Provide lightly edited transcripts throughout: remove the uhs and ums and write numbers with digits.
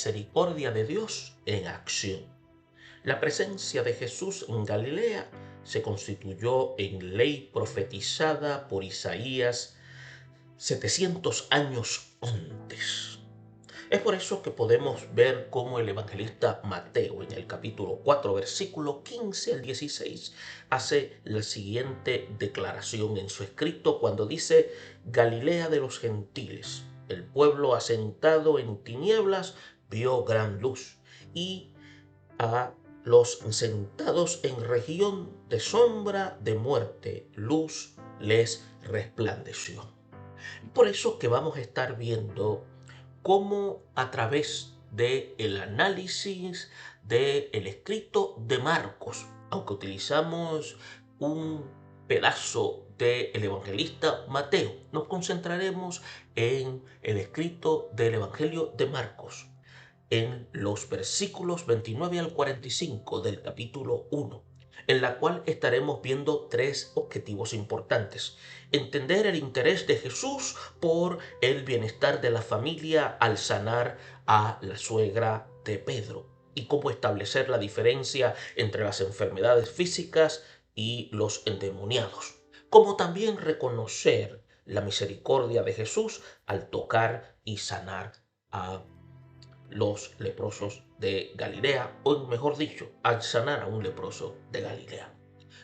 misericordia de Dios en acción. La presencia de Jesús en Galilea se constituyó en ley profetizada por Isaías 700 años antes. Es por eso que podemos ver cómo el evangelista Mateo en el capítulo 4, versículo 15 al 16, hace la siguiente declaración en su escrito cuando dice: Galilea de los gentiles, el pueblo asentado en tinieblas vio gran luz, y a los sentados en región de sombra de muerte, luz les resplandeció. Por eso que vamos a estar viendo cómo a través del análisis del escrito de Marcos, aunque utilizamos un pedazo del evangelista Mateo, nos concentraremos en el escrito del Evangelio de Marcos, en los versículos 29 al 45 del capítulo 1, en la cual estaremos viendo tres objetivos importantes. Entender el interés de Jesús por el bienestar de la familia al sanar a la suegra de Pedro, y cómo establecer la diferencia entre las enfermedades físicas y los endemoniados. Como también reconocer la misericordia de Jesús al tocar y sanar a los leprosos de Galilea, o mejor dicho, al sanar a un leproso de Galilea.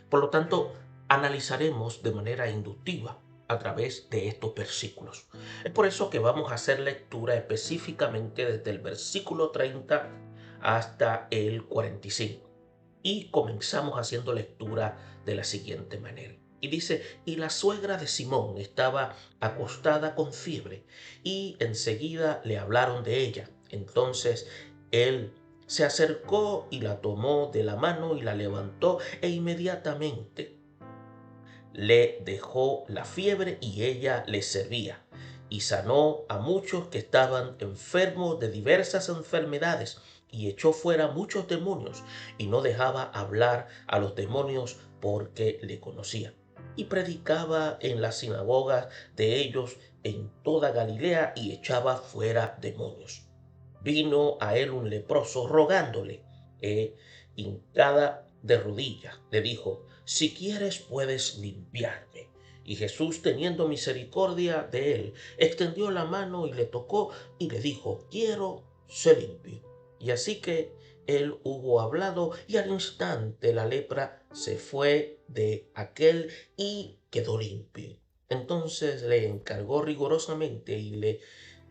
Por lo tanto, analizaremos de manera inductiva a través de estos versículos. Es por eso que vamos a hacer lectura específicamente desde el versículo 30 hasta el 45. Y comenzamos haciendo lectura de la siguiente manera. Y dice: y la suegra de Simón estaba acostada con fiebre, y enseguida le hablaron de ella. Entonces él se acercó y la tomó de la mano y la levantó, e inmediatamente le dejó la fiebre y ella le servía. Y sanó a muchos que estaban enfermos de diversas enfermedades, y echó fuera muchos demonios, y no dejaba hablar a los demonios porque le conocía. Y predicaba en las sinagogas de ellos en toda Galilea, y echaba fuera demonios. Vino a él un leproso rogándole, hincada de rodillas, le dijo: si quieres puedes limpiarme. Y Jesús, teniendo misericordia de él, extendió la mano y le tocó, y le dijo: quiero, sé limpio. Y así que él hubo hablado, y al instante la lepra se fue de aquel y quedó limpio. Entonces le encargó rigurosamente y le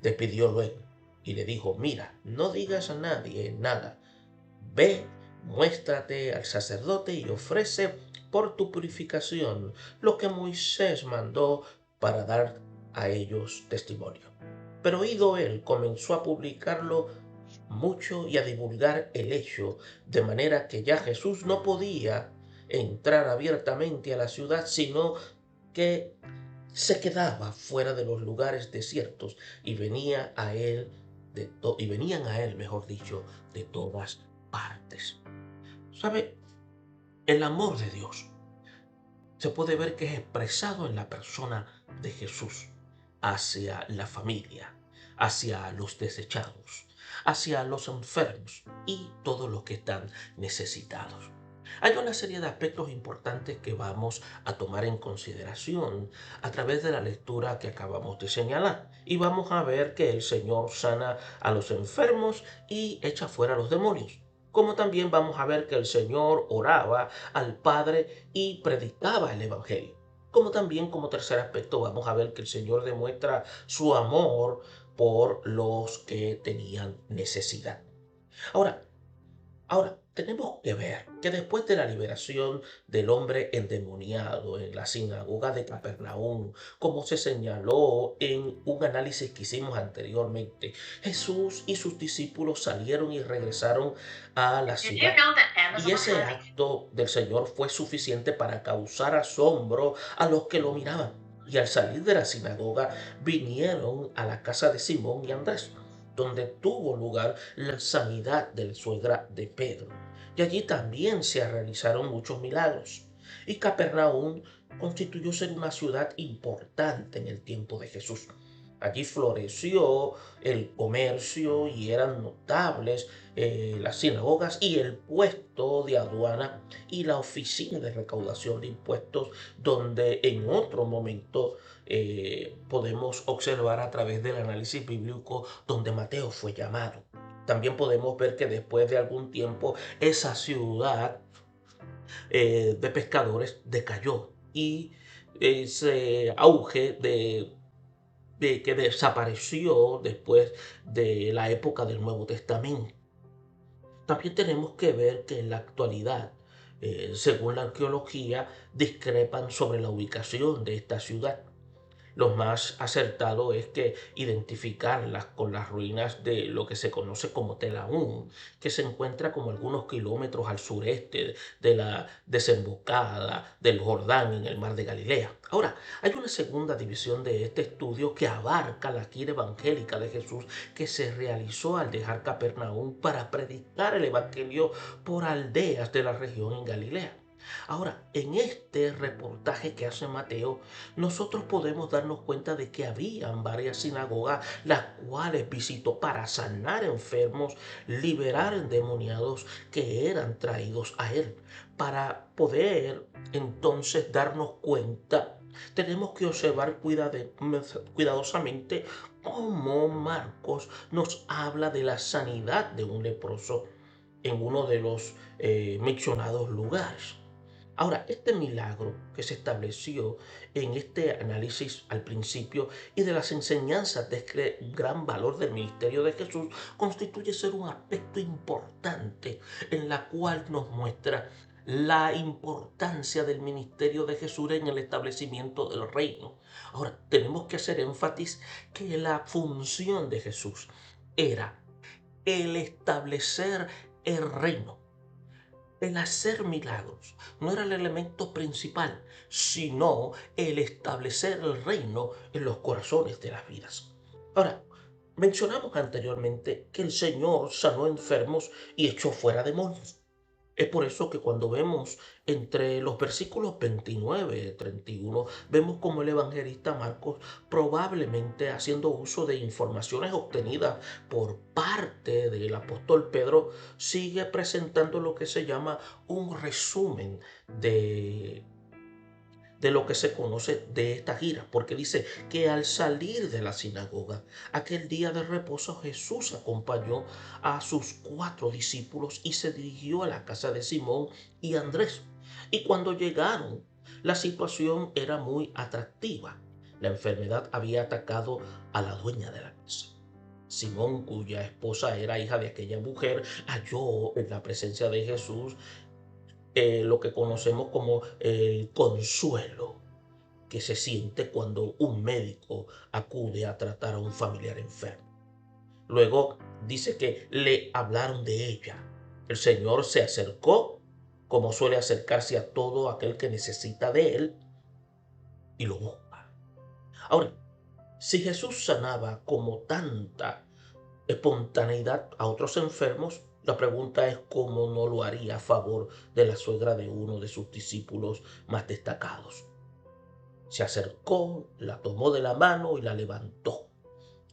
despidió luego. Y le dijo: mira, no digas a nadie nada. Ve, muéstrate al sacerdote y ofrece por tu purificación lo que Moisés mandó para dar a ellos testimonio. Pero oído él, comenzó a publicarlo mucho y a divulgar el hecho, de manera que ya Jesús no podía entrar abiertamente a la ciudad, sino que se quedaba fuera de los lugares desiertos, y venían a él, mejor dicho, de todas partes. ¿Sabe? El amor de Dios se puede ver que es expresado en la persona de Jesús hacia la familia, hacia los desechados, hacia los enfermos y todos los que están necesitados. Hay una serie de aspectos importantes que vamos a tomar en consideración a través de la lectura que acabamos de señalar. Y vamos a ver que el Señor sana a los enfermos y echa fuera a los demonios. Como también vamos a ver que el Señor oraba al Padre y predicaba el Evangelio. Como también, como tercer aspecto, vamos a ver que el Señor demuestra su amor por los que tenían necesidad. Ahora, tenemos que ver que después de la liberación del hombre endemoniado en la sinagoga de Capernaum, como se señaló en un análisis que hicimos anteriormente, Jesús y sus discípulos salieron y regresaron a la ciudad. Y ese acto del Señor fue suficiente para causar asombro a los que lo miraban. Y al salir de la sinagoga, vinieron a la casa de Simón y Andrés, donde tuvo lugar la sanidad de la suegra de Pedro. Y allí también se realizaron muchos milagros. Y Capernaum constituyó ser una ciudad importante en el tiempo de Jesús. Allí floreció el comercio y eran notables las sinagogas y el puesto de aduana y la oficina de recaudación de impuestos, donde en otro momento podemos observar a través del análisis bíblico donde Mateo fue llamado. También podemos ver que después de algún tiempo esa ciudad de pescadores decayó y ese auge de que desapareció después de la época del Nuevo Testamento. También tenemos que ver que en la actualidad, según la arqueología, discrepan sobre la ubicación de esta ciudad. Lo más acertado es que identificarlas con las ruinas de lo que se conoce como Telaún, que se encuentra como algunos kilómetros al sureste de la desembocada del Jordán en el mar de Galilea. Ahora, hay una segunda división de este estudio que abarca la gira evangélica de Jesús que se realizó al dejar Capernaum para predicar el evangelio por aldeas de la región en Galilea. Ahora, en este reportaje que hace Mateo, nosotros podemos darnos cuenta de que habían varias sinagogas las cuales visitó para sanar enfermos, liberar endemoniados que eran traídos a él. Para poder entonces darnos cuenta, tenemos que observar cuidadosamente cómo Marcos nos habla de la sanidad de un leproso en uno de los mencionados lugares. Ahora, este milagro que se estableció en este análisis al principio y de las enseñanzas de este gran valor del ministerio de Jesús constituye ser un aspecto importante en la cual nos muestra la importancia del ministerio de Jesús en el establecimiento del reino. Ahora, tenemos que hacer énfasis que la función de Jesús era el establecer el reino. El hacer milagros no era el elemento principal, sino el establecer el reino en los corazones de las vidas. Ahora, mencionamos anteriormente que el Señor sanó enfermos y echó fuera demonios. Es por eso que cuando vemos entre los versículos 29 y 31, vemos como el evangelista Marcos, probablemente haciendo uso de informaciones obtenidas por parte del apóstol Pedro, sigue presentando lo que se llama un resumen de lo que se conoce de esta gira, porque dice que al salir de la sinagoga, aquel día de reposo, Jesús acompañó a sus 4 discípulos y se dirigió a la casa de Simón y Andrés. Y cuando llegaron, la situación era muy atractiva. La enfermedad había atacado a la dueña de la casa. Simón, cuya esposa era hija de aquella mujer, halló en la presencia de Jesús lo que conocemos como el consuelo que se siente cuando un médico acude a tratar a un familiar enfermo. Luego dice que le hablaron de ella. El Señor se acercó, como suele acercarse a todo aquel que necesita de él, y lo busca. Ahora, si Jesús sanaba como tanta espontaneidad a otros enfermos, la pregunta es cómo no lo haría a favor de la suegra de uno de sus discípulos más destacados. Se acercó, la tomó de la mano y la levantó.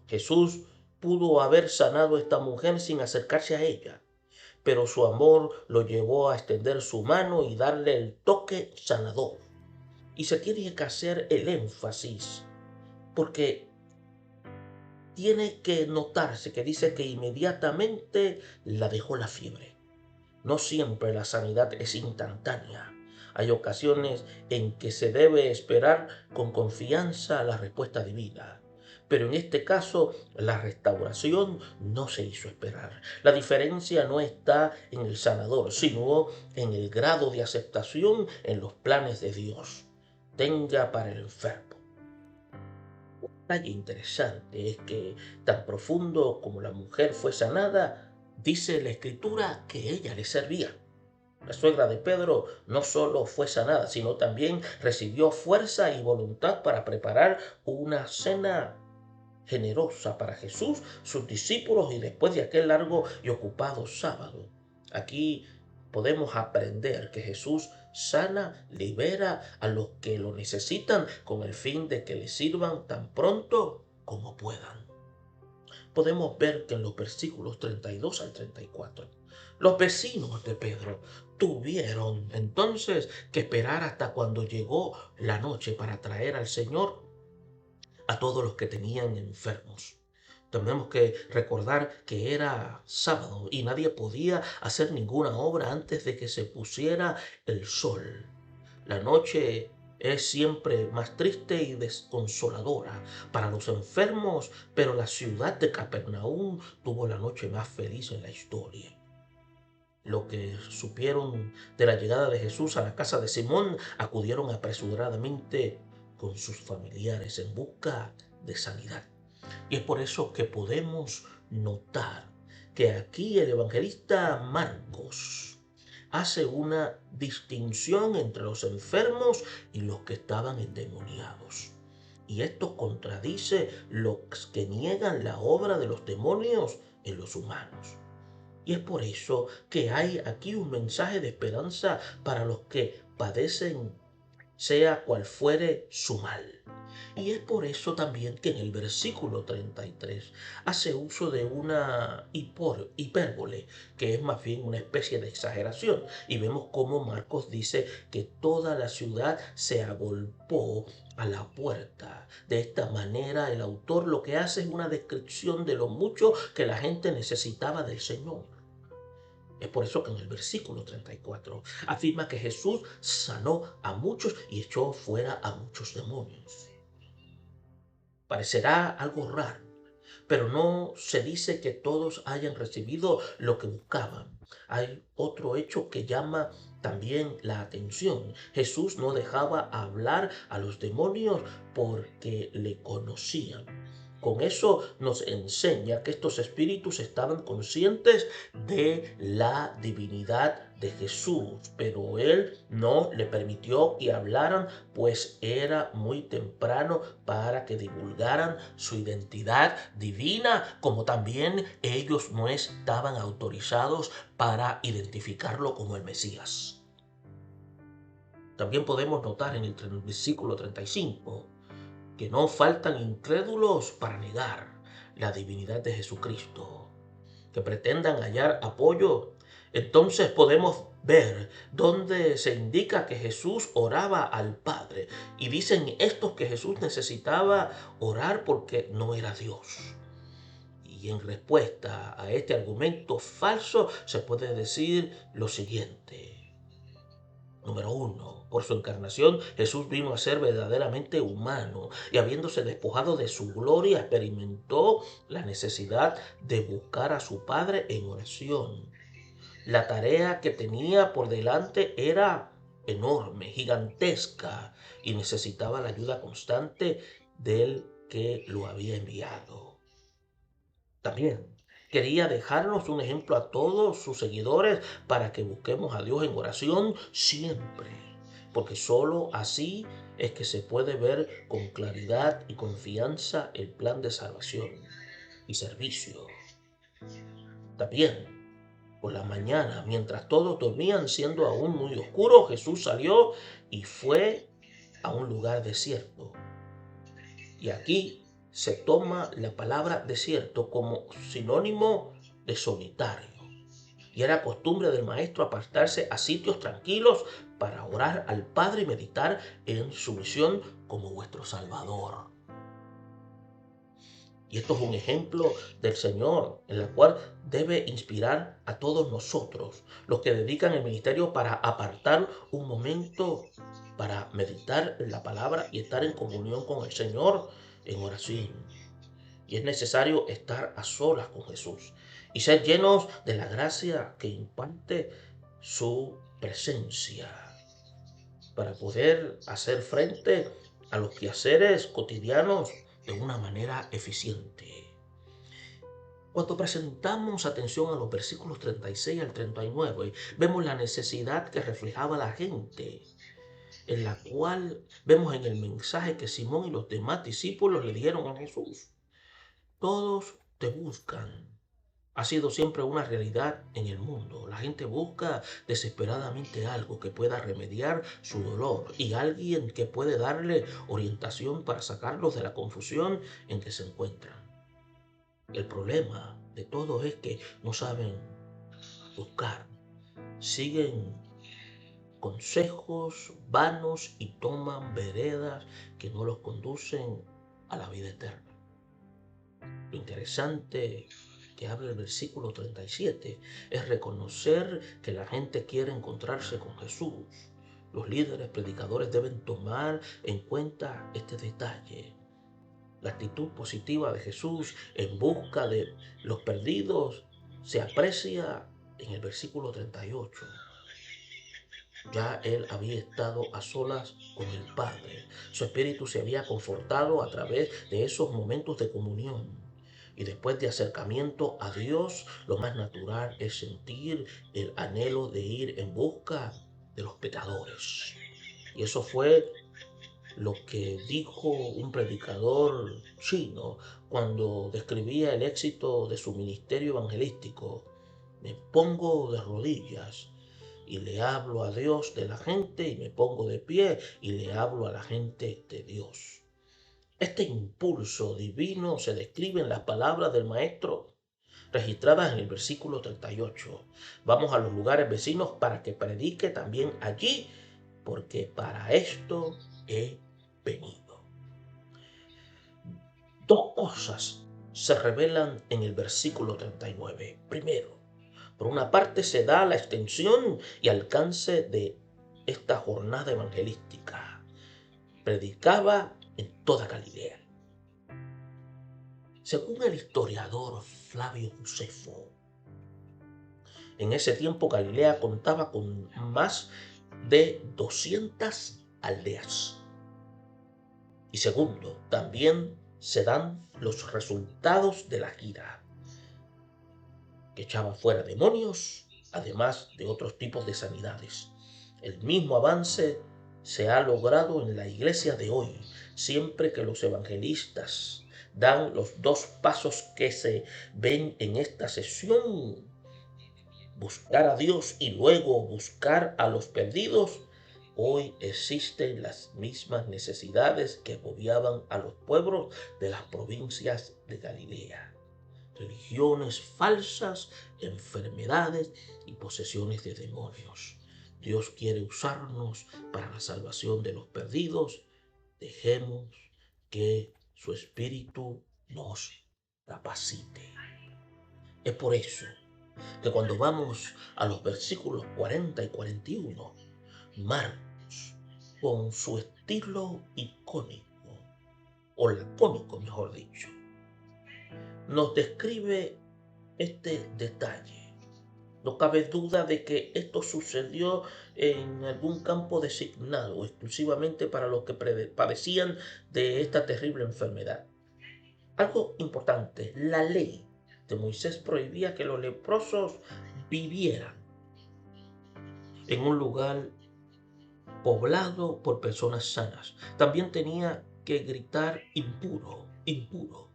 Jesús pudo haber sanado a esta mujer sin acercarse a ella, pero su amor lo llevó a extender su mano y darle el toque sanador. Y se tiene que hacer el énfasis, porque tiene que notarse que dice que inmediatamente la dejó la fiebre. No siempre la sanidad es instantánea. Hay ocasiones en que se debe esperar con confianza la respuesta divina. Pero en este caso, la restauración no se hizo esperar. La diferencia no está en el sanador, sino en el grado de aceptación en los planes de Dios. Tenga para el enfermo. Un detalle interesante es que, tan profundo como la mujer fue sanada, dice la Escritura que ella le servía. La suegra de Pedro no solo fue sanada, sino también recibió fuerza y voluntad para preparar una cena generosa para Jesús, sus discípulos y después de aquel largo y ocupado sábado. Aquí podemos aprender que Jesús sana, libera a los que lo necesitan con el fin de que le sirvan tan pronto como puedan. Podemos ver que en los versículos 32 al 34, los vecinos de Pedro tuvieron entonces que esperar hasta cuando llegó la noche para traer al Señor a todos los que tenían enfermos. Tenemos que recordar que era sábado y nadie podía hacer ninguna obra antes de que se pusiera el sol. La noche es siempre más triste y desconsoladora para los enfermos, pero la ciudad de Capernaum tuvo la noche más feliz en la historia. Los que supieron de la llegada de Jesús a la casa de Simón acudieron apresuradamente con sus familiares en busca de sanidad. Y es por eso que podemos notar que aquí el evangelista Marcos hace una distinción entre los enfermos y los que estaban endemoniados. Y esto contradice los que niegan la obra de los demonios en los humanos. Y es por eso que hay aquí un mensaje de esperanza para los que padecen, sea cual fuere su mal. Y es por eso también que en el versículo 33 hace uso de una hipérbole, que es más bien una especie de exageración. Y vemos cómo Marcos dice que toda la ciudad se agolpó a la puerta. De esta manera el autor lo que hace es una descripción de lo mucho que la gente necesitaba del Señor. Es por eso que en el versículo 34 afirma que Jesús sanó a muchos y echó fuera a muchos demonios. Parecerá algo raro, pero no se dice que todos hayan recibido lo que buscaban. Hay otro hecho que llama también la atención. Jesús no dejaba hablar a los demonios porque le conocían. Con eso nos enseña que estos espíritus estaban conscientes de la divinidad de Jesús, pero él no le permitió que hablaran, pues era muy temprano para que divulgaran su identidad divina, como también ellos no estaban autorizados para identificarlo como el Mesías. También podemos notar en el versículo 35 que no faltan incrédulos para negar la divinidad de Jesucristo, que pretendan hallar apoyo. Entonces podemos ver donde se indica que Jesús oraba al Padre. Y dicen estos que Jesús necesitaba orar porque no era Dios. Y en respuesta a este argumento falso se puede decir lo siguiente. Número 1. Por su encarnación, Jesús vino a ser verdaderamente humano y habiéndose despojado de su gloria, experimentó la necesidad de buscar a su Padre en oración. La tarea que tenía por delante era enorme, gigantesca, y necesitaba la ayuda constante del que lo había enviado. También quería dejarnos un ejemplo a todos sus seguidores para que busquemos a Dios en oración siempre, porque sólo así es que se puede ver con claridad y confianza el plan de salvación y servicio. También por la mañana, mientras todos dormían, siendo aún muy oscuro, Jesús salió y fue a un lugar desierto. Y aquí se toma la palabra desierto como sinónimo de solitario. Y era costumbre del maestro apartarse a sitios tranquilos para orar al Padre y meditar en su misión como vuestro Salvador. Y esto es un ejemplo del Señor, en la cual debe inspirar a todos nosotros, los que dedican el ministerio para apartar un momento para meditar en la palabra y estar en comunión con el Señor en oración. Y es necesario estar a solas con Jesús y ser llenos de la gracia que imparte su presencia para poder hacer frente a los quehaceres cotidianos de una manera eficiente. Cuando presentamos atención a los versículos 36 al 39, vemos la necesidad que reflejaba la gente, en la cual vemos en el mensaje que Simón y los demás discípulos le dieron a Jesús. Todos te buscan, ha sido siempre una realidad en el mundo. La gente busca desesperadamente algo que pueda remediar su dolor y alguien que puede darle orientación para sacarlos de la confusión en que se encuentran. El problema de todo es que no saben buscar, siguen consejos vanos y toman veredas que no los conducen a la vida eterna. Lo interesante que habla el versículo 37 es reconocer que la gente quiere encontrarse con Jesús. Los líderes predicadores deben tomar en cuenta este detalle. La actitud positiva de Jesús en busca de los perdidos se aprecia en el versículo 38. Ya él había estado a solas con el Padre. Su espíritu se había confortado a través de esos momentos de comunión. Y después de acercamiento a Dios, lo más natural es sentir el anhelo de ir en busca de los pecadores. Y eso fue lo que dijo un predicador chino cuando describía el éxito de su ministerio evangelístico. Me pongo de rodillas y le hablo a Dios de la gente y me pongo de pie y le hablo a la gente de Dios. Este impulso divino se describe en las palabras del maestro registradas en el versículo 38. Vamos a los lugares vecinos para que predique también allí, porque para esto he venido. Dos cosas se revelan en el versículo 39. Primero, por una parte se da la extensión y alcance de esta jornada evangelística. Predicaba en toda Galilea. Según el historiador Flavio Josefo, en ese tiempo Galilea contaba con más de 200 aldeas. Y segundo, también se dan los resultados de la gira, que echaba fuera demonios, además de otros tipos de sanidades. El mismo avance se ha logrado en la iglesia de hoy, siempre que los evangelistas dan los dos pasos que se ven en esta sesión: buscar a Dios y luego buscar a los perdidos. Hoy existen las mismas necesidades que agobiaban a los pueblos de las provincias de Galilea: religiones falsas, enfermedades y posesiones de demonios. Dios quiere usarnos para la salvación de los perdidos. Dejemos que su espíritu nos capacite. Es por eso que cuando vamos a los versículos 40 y 41, Marcos, con su estilo icónico, o lacónico mejor dicho, nos describe este detalle. No cabe duda de que esto sucedió en algún campo designado exclusivamente para los que padecían de esta terrible enfermedad. Algo importante, la ley de Moisés prohibía que los leprosos vivieran en un lugar poblado por personas sanas. También tenía que gritar impuro, impuro,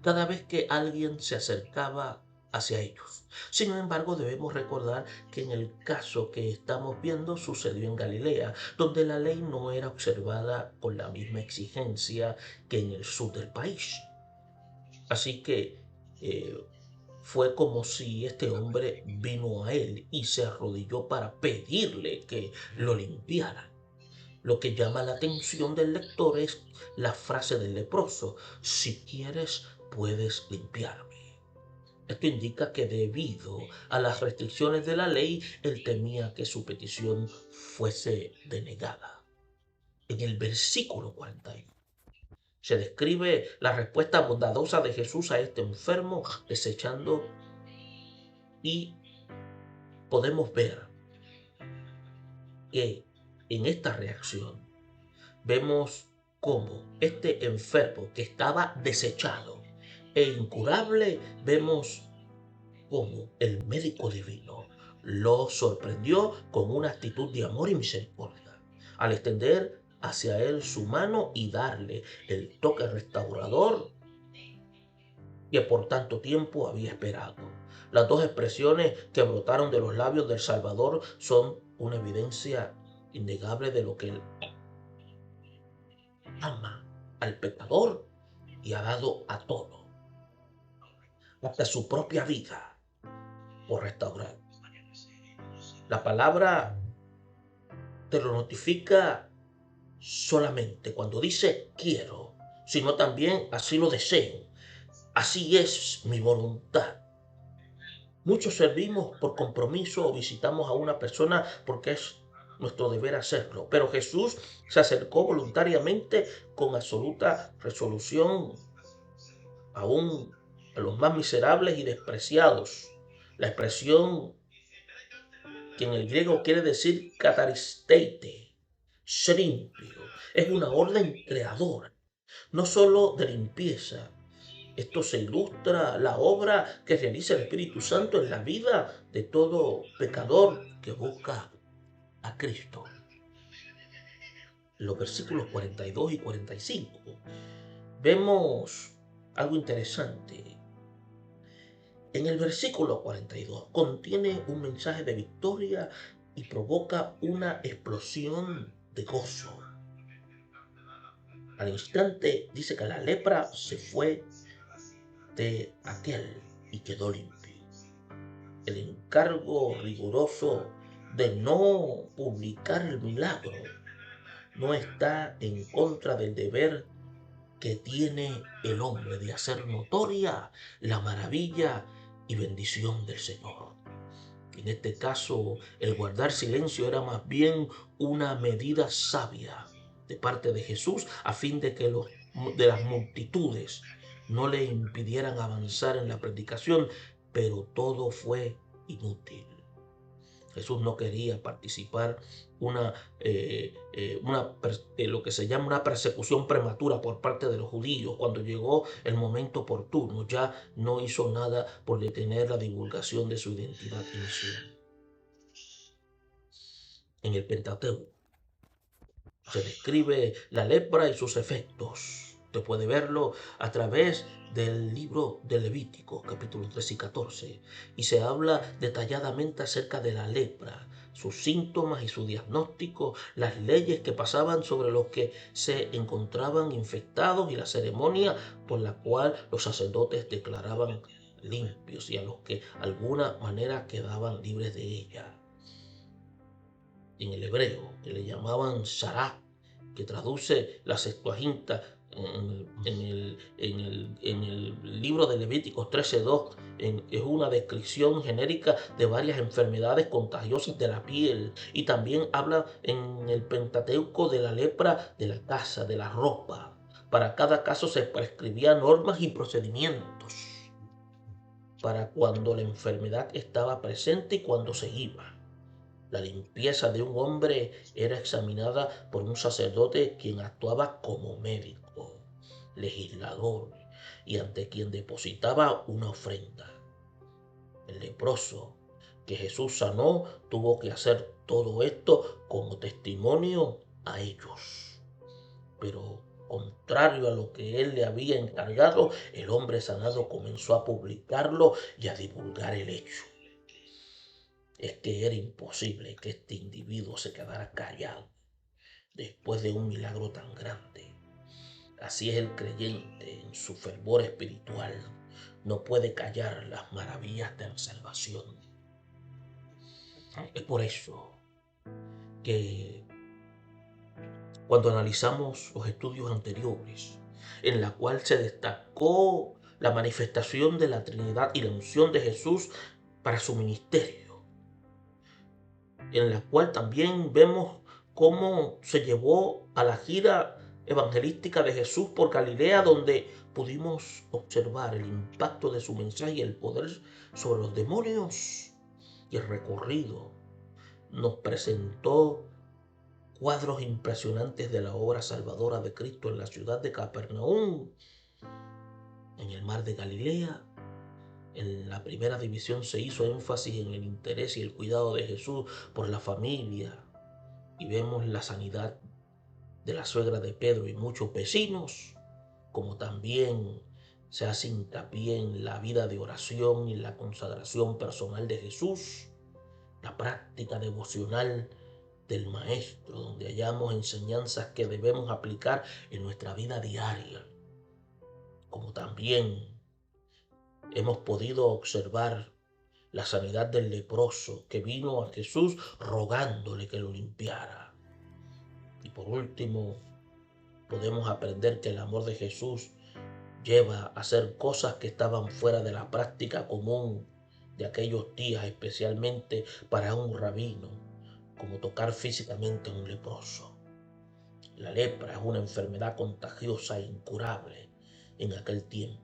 cada vez que alguien se acercaba hacia ellos. Sin embargo, debemos recordar que en el caso que estamos viendo sucedió en Galilea, donde la ley no era observada con la misma exigencia que en el sur del país. Así que fue como si este hombre vino a él y se arrodilló para pedirle que lo limpiara. Lo que llama la atención del lector es la frase del leproso: si quieres, puedes limpiarme. Esto indica que debido a las restricciones de la ley, él temía que su petición fuese denegada. En el versículo 41 se describe la respuesta bondadosa de Jesús a este enfermo desechando, y podemos ver que en esta reacción vemos cómo este enfermo que estaba desechado e incurable, vemos cómo el médico divino lo sorprendió con una actitud de amor y misericordia, al extender hacia él su mano y darle el toque restaurador que por tanto tiempo había esperado. Las dos expresiones que brotaron de los labios del Salvador son una evidencia innegable de lo que él ama al pecador y ha dado a todo, hasta su propia vida, por restaurar. La palabra te lo notifica solamente cuando dice quiero, sino también así lo deseo. Así es mi voluntad. Muchos servimos por compromiso o visitamos a una persona porque es nuestro deber hacerlo. Pero Jesús se acercó voluntariamente con absoluta resolución aún a los más miserables y despreciados. La expresión que en el griego quiere decir kataristeite, ser limpio, es una orden creadora, no solo de limpieza. Esto se ilustra la obra que realiza el Espíritu Santo en la vida de todo pecador que busca a Cristo. En los versículos 42 y 45 vemos algo interesante. En el versículo 42 contiene un mensaje de victoria y provoca una explosión de gozo. Al instante dice que la lepra se fue de aquel y quedó limpio. El encargo riguroso de no publicar el milagro no está en contra del deber que tiene el hombre de hacer notoria la maravilla y bendición del Señor. En este caso, el guardar silencio era más bien una medida sabia de parte de Jesús a fin de que de las multitudes no le impidieran avanzar en la predicación, pero todo fue inútil. Jesús no quería participar lo que se llama una persecución prematura por parte de los judíos. Cuando llegó el momento oportuno, ya no hizo nada por detener la divulgación de su identidad y misión. En el Pentateuco se describe la lepra y sus efectos. Usted puede verlo a través del libro de Levítico, capítulos 3 y 14, y se habla detalladamente acerca de la lepra, sus síntomas y su diagnóstico, las leyes que pasaban sobre los que se encontraban infectados y la ceremonia por la cual los sacerdotes declaraban limpios y a los que de alguna manera quedaban libres de ella. En el hebreo, que le llamaban Sará, que traduce la Septuaginta en el libro de Levíticos 13:2, es una descripción genérica de varias enfermedades contagiosas de la piel, y también habla en el Pentateuco de la lepra de la casa, de la ropa. Para cada caso se prescribían normas y procedimientos para cuando la enfermedad estaba presente y cuando se iba. La limpieza de un hombre era examinada por un sacerdote quien actuaba como médico, legislador y ante quien depositaba una ofrenda. El leproso que Jesús sanó tuvo que hacer todo esto como testimonio a ellos. Pero contrario a lo que él le había encargado, el hombre sanado comenzó a publicarlo y a divulgar el hecho. Es que era imposible que este individuo se quedara callado después de un milagro tan grande. Así es el creyente en su fervor espiritual. No puede callar las maravillas de la salvación. Es por eso que cuando analizamos los estudios anteriores, en la cual se destacó la manifestación de la Trinidad y la unción de Jesús para su ministerio, en la cual también vemos cómo se llevó a la gira evangelística de Jesús por Galilea, donde pudimos observar el impacto de su mensaje y el poder sobre los demonios. Y el recorrido nos presentó cuadros impresionantes de la obra salvadora de Cristo en la ciudad de Capernaum, en el mar de Galilea. En la primera división se hizo énfasis en el interés y el cuidado de Jesús por la familia, y vemos la sanidad de la suegra de Pedro y muchos vecinos, como también se hace hincapié en la vida de oración y la consagración personal de Jesús, la práctica devocional del Maestro, donde hallamos enseñanzas que debemos aplicar en nuestra vida diaria, como también hemos podido observar la sanidad del leproso que vino a Jesús rogándole que lo limpiara. Y por último, podemos aprender que el amor de Jesús lleva a hacer cosas que estaban fuera de la práctica común de aquellos días, especialmente para un rabino, como tocar físicamente a un leproso. La lepra es una enfermedad contagiosa e incurable en aquel tiempo,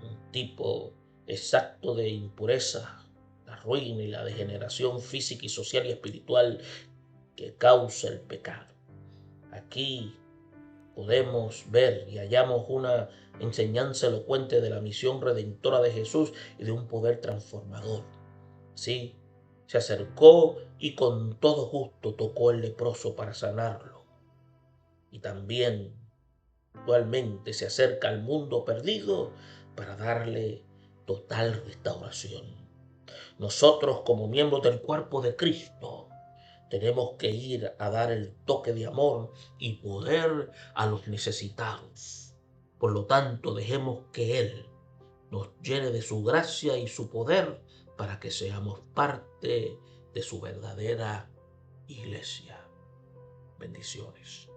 un tipo exacto de impureza, la ruina y la degeneración física y social y espiritual que causa el pecado. Aquí podemos ver y hallamos una enseñanza elocuente de la misión redentora de Jesús y de un poder transformador. Sí, se acercó y con todo gusto tocó el leproso para sanarlo. Y también actualmente se acerca al mundo perdido para darle total restauración. Nosotros, como miembros del cuerpo de Cristo, tenemos que ir a dar el toque de amor y poder a los necesitados. Por lo tanto, dejemos que Él nos llene de su gracia y su poder para que seamos parte de su verdadera iglesia. Bendiciones.